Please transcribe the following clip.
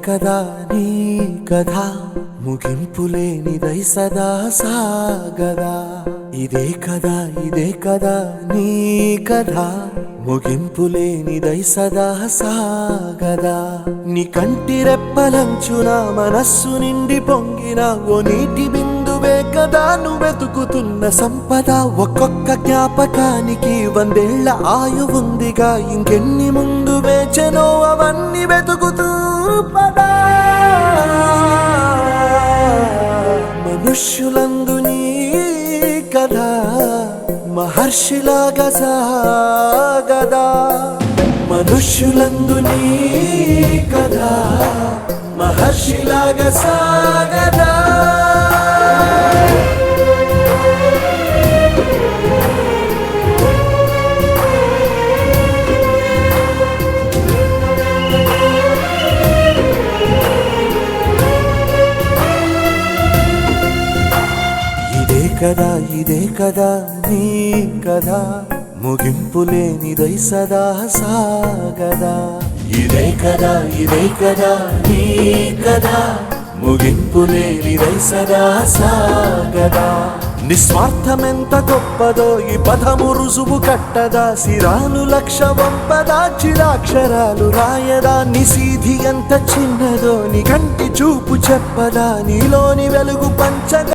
కదా నీ కథ ముగింపులేనిదై సదా సాగదా. ఇదే కదా నీ కథ ముగింపులేనిదై సదా సాగదా. నీ కంటి రెప్పలంచున మనస్సు నిండి పొంగిన ఓ నీటి బిందువే కదా నువ్వెతుకుతున్న సంపద. ఒక్కొక్క జ్ఞాపకానికి 100 ఏళ్ల ఆయువుందిగా, ఇంకెన్ని ముందు వేచెనో అవన్నీ వెతుకుతూ పదా. మనుష్యులందు నీ కథ మహర్షిలాగా సాగదా. మనుష్యులందు నీ కథ మహర్షిలాగా సాగదా. ఇదే కదా నీ కథ ముగింపులేనిదై సదా సాగదా. ఇదే కదా నీ కథ ముగింపులేనిదై సదా సాగదా. నిస్వార్థమెంత గొప్పదో ఈ పదము రుజువు కట్టదా. సిరాలు లక్ష వంపదా, చిరాక్షరాలు రాయదా. నిశీధి ఎంత చిన్నదో నీ కంటి చూపు చెప్పదా. నీలోని వెలుగు పంచగా